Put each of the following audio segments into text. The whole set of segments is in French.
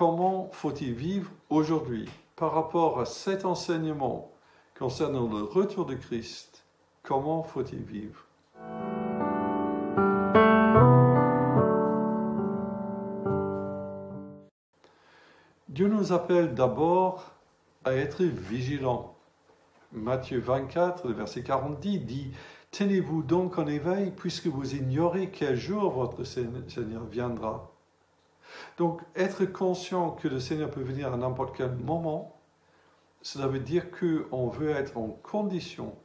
comment faut-il vivre aujourd'hui par rapport à cet enseignement concernant le retour de Christ? Comment faut-il vivre? Dieu nous appelle d'abord à être vigilants. Matthieu 24, le verset 40 dit « Tenez-vous donc en éveil, puisque vous ignorez quel jour votre Seigneur viendra. » Donc, être conscient que le Seigneur peut venir à n'importe quel moment, cela veut dire qu'on veut être en condition.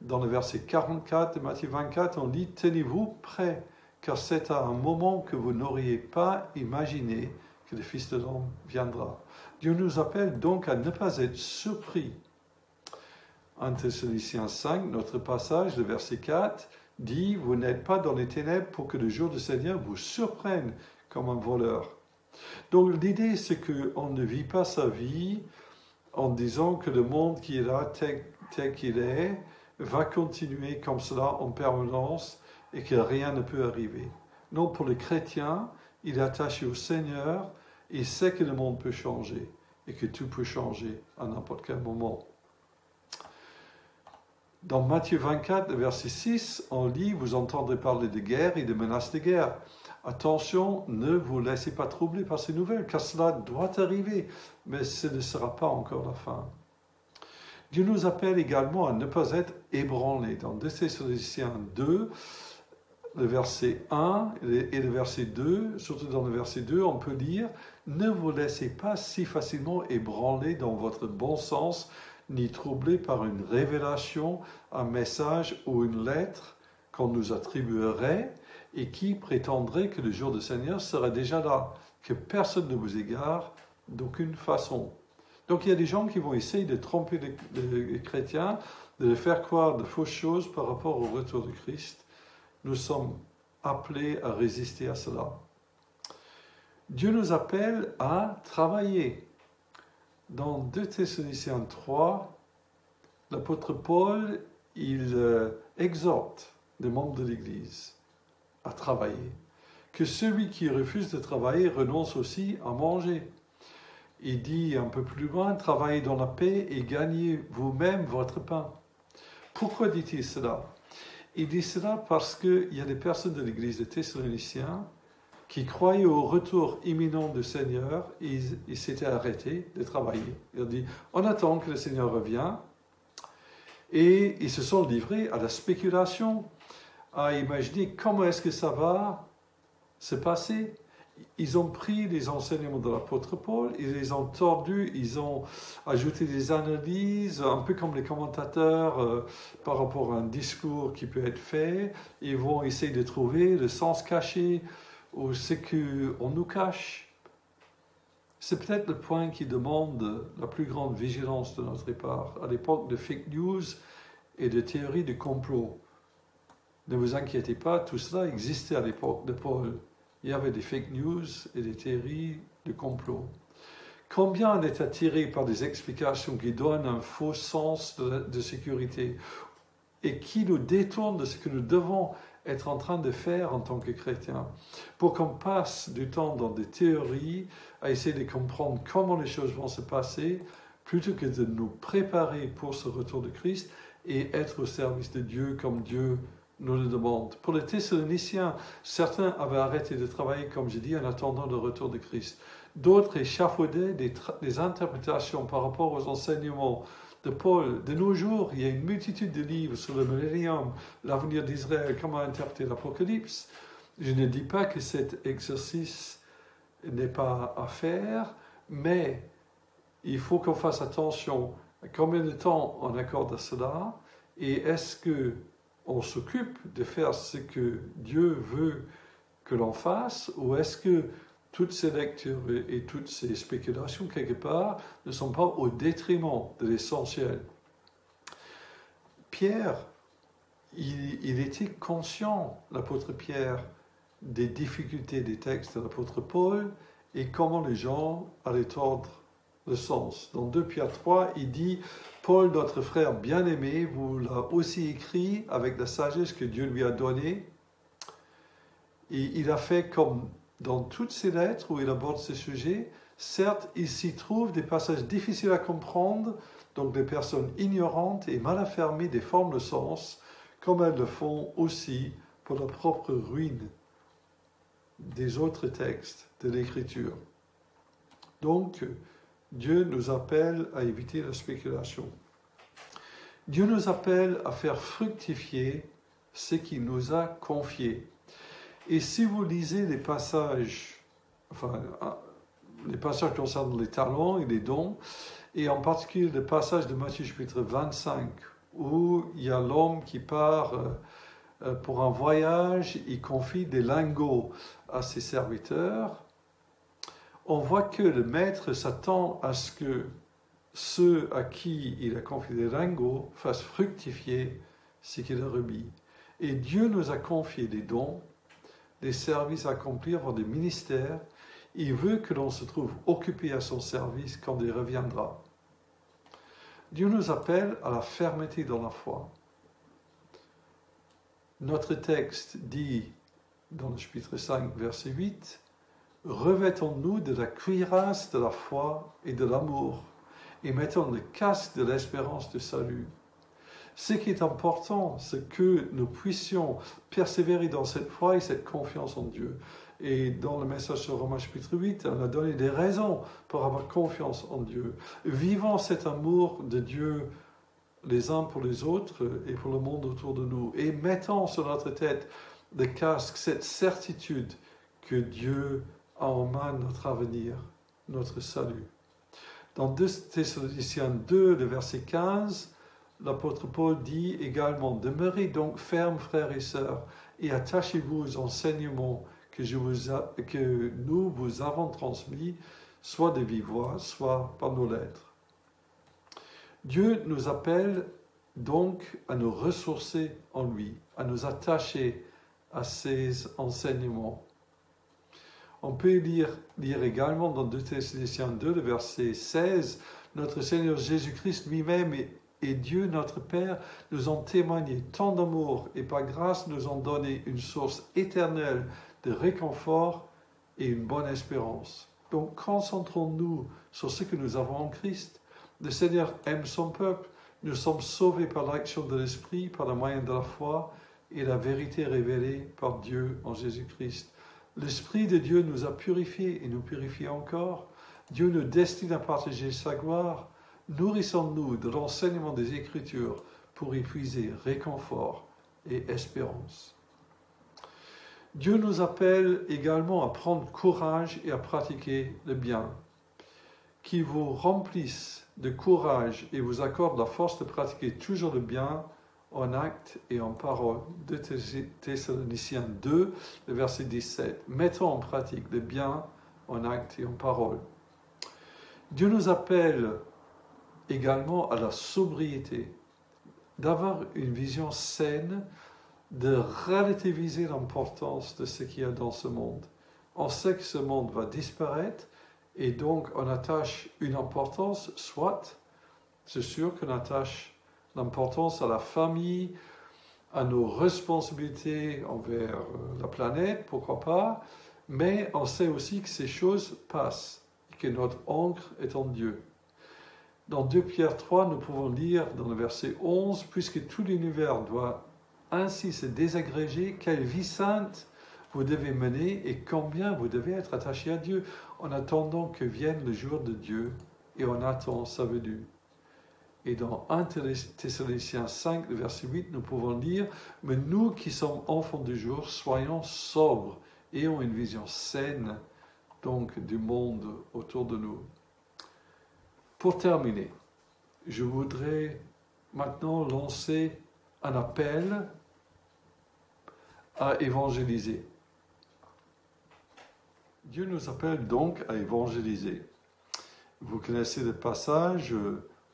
Dans le verset 44 de Matthieu 24, on dit « Tenez-vous prêts, car c'est à un moment que vous n'auriez pas imaginé que le Fils de l'homme viendra. » Dieu nous appelle donc à ne pas être surpris. 1 Thessaloniciens 5, notre passage, le verset 4, dit « Vous n'êtes pas dans les ténèbres pour que le jour du Seigneur vous surprenne comme un voleur. » Donc l'idée, c'est qu'on ne vit pas sa vie en disant que le monde qui est là, tel qu'il est, va continuer comme cela en permanence et que rien ne peut arriver. Non, pour le chrétien, il est attaché au Seigneur, il sait que le monde peut changer et que tout peut changer à n'importe quel moment. Dans Matthieu 24, verset 6, on lit « Vous entendrez parler de guerre et de menaces de guerre. Attention, ne vous laissez pas troubler par ces nouvelles, car cela doit arriver, mais ce ne sera pas encore la fin. » Dieu nous appelle également à ne pas être ébranlés. Dans 2 Thessaloniciens 2, le verset 1 et le verset 2, surtout dans le verset 2, on peut lire « Ne vous laissez pas si facilement ébranler dans votre bon sens, ni troublés par une révélation, un message ou une lettre qu'on nous attribuerait et qui prétendrait que le jour du Seigneur serait déjà là, que personne ne vous égare d'aucune façon. » Donc il y a des gens qui vont essayer de tromper les chrétiens, de les faire croire de fausses choses par rapport au retour de Christ. Nous sommes appelés à résister à cela. Dieu nous appelle à travailler. Dans 2 Thessaloniciens 3, l'apôtre Paul, il exhorte les membres de l'Église à travailler. Que celui qui refuse de travailler renonce aussi à manger. Il dit un peu plus loin, travaillez dans la paix et gagnez vous-même votre pain. Pourquoi dit-il cela? Il dit cela parce qu'il y a des personnes de l'Église de Thessaloniciens qui croyaient au retour imminent du Seigneur, ils s'étaient arrêtés de travailler. Ils ont dit, on attend que le Seigneur revienne. Et ils se sont livrés à la spéculation, à imaginer comment est-ce que ça va se passer. Ils ont pris les enseignements de l'apôtre Paul, ils les ont tordus, ils ont ajouté des analyses, un peu comme les commentateurs par rapport à un discours qui peut être fait. Ils vont essayer de trouver le sens caché ou ce qu'on nous cache. C'est peut-être le point qui demande la plus grande vigilance de notre part. À l'époque de fake news et de théories de complot. Ne vous inquiétez pas, tout cela existait à l'époque de Paul. Il y avait des fake news et des théories de complot. Combien on est attiré par des explications qui donnent un faux sens de sécurité et qui nous détournent de ce que nous devons être en train de faire en tant que chrétiens, pour qu'on passe du temps dans des théories, à essayer de comprendre comment les choses vont se passer, plutôt que de nous préparer pour ce retour de Christ et être au service de Dieu comme Dieu nous le demande. Pour les Thessaloniciens, certains avaient arrêté de travailler, comme je dis, en attendant le retour de Christ. D'autres échafaudaient des interprétations par rapport aux enseignements de Paul. De nos jours, il y a une multitude de livres sur le millénium, l'avenir d'Israël, comment interpréter l'Apocalypse. Je ne dis pas que cet exercice n'est pas à faire, mais il faut qu'on fasse attention à combien de temps on accorde à cela et est-ce qu'on s'occupe de faire ce que Dieu veut que l'on fasse ou est-ce que toutes ces lectures et toutes ces spéculations, quelque part, ne sont pas au détriment de l'essentiel. Pierre, il était conscient, l'apôtre Pierre, des difficultés des textes de l'apôtre Paul et comment les gens allaient tordre le sens. Dans 2 Pierre 3, il dit « Paul, notre frère bien-aimé, vous l'a aussi écrit avec la sagesse que Dieu lui a donnée. Et il a fait comme dans toutes ses lettres où il aborde ces sujets, certes, il s'y trouve des passages difficiles à comprendre, donc les personnes ignorantes et mal affermées déforment le sens, comme elles le font aussi pour la propre ruine des autres textes de l'Écriture. Donc, Dieu nous appelle à éviter la spéculation. Dieu nous appelle à faire fructifier ce qu'il nous a confié. Et si vous lisez les passages concernant les talents et les dons, et en particulier le passage de Matthieu chapitre 25, où il y a l'homme qui part pour un voyage, il confie des lingots à ses serviteurs, on voit que le maître s'attend à ce que ceux à qui il a confié des lingots fassent fructifier ce qu'il a remis. Et Dieu nous a confié des dons, des services à accomplir, des ministères. Il veut que l'on se trouve occupé à son service quand il reviendra. Dieu nous appelle à la fermeté dans la foi. Notre texte dit, dans le chapitre 5, verset 8, « Revêtons-nous de la cuirasse de la foi et de l'amour, et mettons le casque de l'espérance du salut. » Ce qui est important, c'est que nous puissions persévérer dans cette foi et cette confiance en Dieu. Et dans le message sur Romains chapitre 8, on a donné des raisons pour avoir confiance en Dieu. Vivons cet amour de Dieu les uns pour les autres et pour le monde autour de nous. Et mettons sur notre tête le casque, cette certitude que Dieu a en main notre avenir, notre salut. Dans 2 Thessaloniciens 2, le verset 15, l'apôtre Paul dit également « Demeurez donc fermes, frères et sœurs, et attachez-vous aux enseignements que nous vous avons transmis, soit de vive voix, soit par nos lettres. » Dieu nous appelle donc à nous ressourcer en lui, à nous attacher à ses enseignements. On peut lire également dans 2 Thessaloniciens 2, le verset 16, « Notre Seigneur Jésus-Christ lui-même et Dieu notre Père nous ont témoigné tant d'amour et par grâce nous ont donné une source éternelle de réconfort et une bonne espérance. » Donc concentrons-nous sur ce que nous avons en Christ. Le Seigneur aime son peuple. Nous sommes sauvés par l'action de l'Esprit, par le moyen de la foi et la vérité révélée par Dieu en Jésus-Christ. L'Esprit de Dieu nous a purifiés et nous purifie encore. Dieu nous destine à partager sa gloire. Nourrissons-nous de l'enseignement des Écritures pour y puiser réconfort et espérance. Dieu nous appelle également à prendre courage et à pratiquer le bien. Qu'il vous remplisse de courage et vous accorde la force de pratiquer toujours le bien en acte et en parole. 2 Thessaloniciens 2, le verset 17. Mettons en pratique le bien en acte et en parole. Dieu nous appelle également à la sobriété, d'avoir une vision saine, de relativiser l'importance de ce qu'il y a dans ce monde. On sait que ce monde va disparaître et donc on attache une importance, soit, c'est sûr qu'on attache l'importance à la famille, à nos responsabilités envers la planète, pourquoi pas, mais on sait aussi que ces choses passent et que notre ancre est en Dieu. Dans 2 Pierre 3, nous pouvons lire dans le verset 11, « Puisque tout l'univers doit ainsi se désagréger, quelle vie sainte vous devez mener et combien vous devez être attaché à Dieu en attendant que vienne le jour de Dieu et on attend sa venue. » Et dans 1 Thessaloniciens 5, le verset 8, nous pouvons lire « Mais nous qui sommes enfants du jour, soyons sobres, ayons une vision saine donc du monde autour de nous. » Pour terminer, je voudrais maintenant lancer un appel à évangéliser. Dieu nous appelle donc à évangéliser. Vous connaissez le passage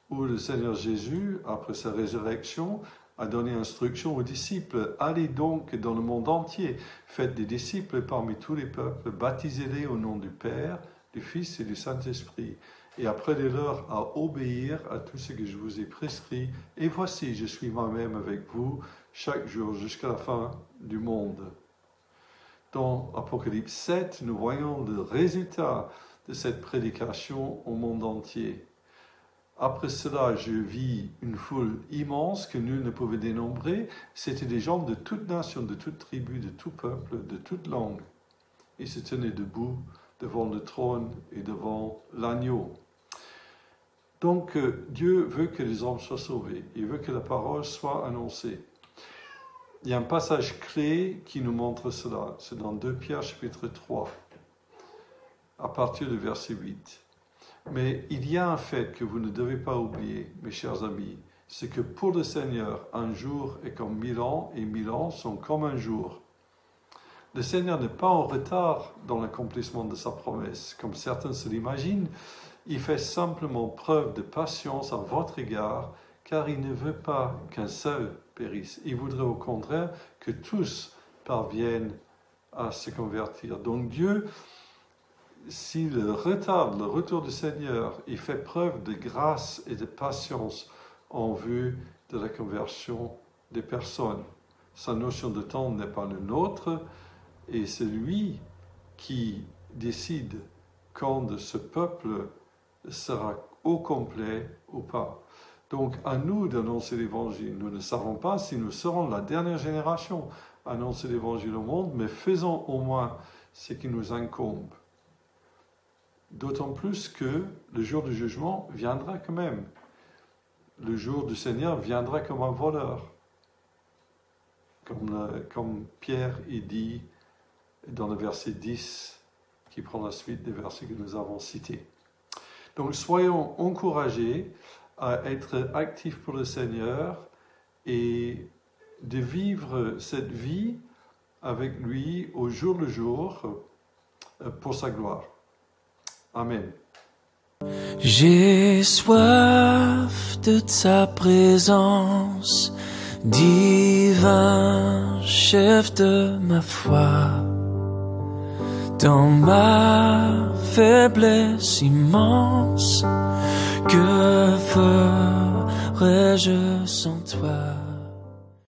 où le Seigneur Jésus, après sa résurrection, a donné instruction aux disciples. « Allez donc dans le monde entier, faites des disciples parmi tous les peuples, baptisez-les au nom du Père, du Fils et du Saint-Esprit, et apprenez-leur à obéir à tout ce que je vous ai prescrit. Et voici, je suis moi-même avec vous chaque jour jusqu'à la fin du monde. » Dans Apocalypse 7, nous voyons le résultat de cette prédication au monde entier. Après cela, je vis une foule immense que nul ne pouvait dénombrer. C'était des gens de toute nation, de toute tribu, de tout peuple, de toute langue. Ils se tenaient debout devant le trône et devant l'agneau. Donc, Dieu veut que les hommes soient sauvés. Il veut que la parole soit annoncée. Il y a un passage clé qui nous montre cela. C'est dans 2 Pierre chapitre 3, à partir du verset 8. Mais il y a un fait que vous ne devez pas oublier, mes chers amis, c'est que pour le Seigneur, un jour est comme 1000 ans, et 1000 ans sont comme un jour. Le Seigneur n'est pas en retard dans l'accomplissement de sa promesse, comme certains se l'imaginent. Il fait simplement preuve de patience à votre égard, car il ne veut pas qu'un seul périsse. Il voudrait au contraire que tous parviennent à se convertir. Donc Dieu, s'il retarde le retour du Seigneur, il fait preuve de grâce et de patience en vue de la conversion des personnes. Sa notion de temps n'est pas la nôtre, et c'est lui qui décide quand ce peuple sera au complet ou pas. Donc à nous d'annoncer l'Évangile. Nous ne savons pas si nous serons la dernière génération à annoncer l'Évangile au monde, mais faisons au moins ce qui nous incombe. D'autant plus que le jour du jugement viendra quand même. Le jour du Seigneur viendra comme un voleur. Comme Pierre dit dans le verset 10, qui prend la suite des versets que nous avons cités. Donc soyons encouragés à être actifs pour le Seigneur et de vivre cette vie avec lui au jour le jour pour sa gloire. Amen. J'ai soif de ta présence, divin chef de ma foi. Dans ma faiblesse immense, que ferais-je sans toi?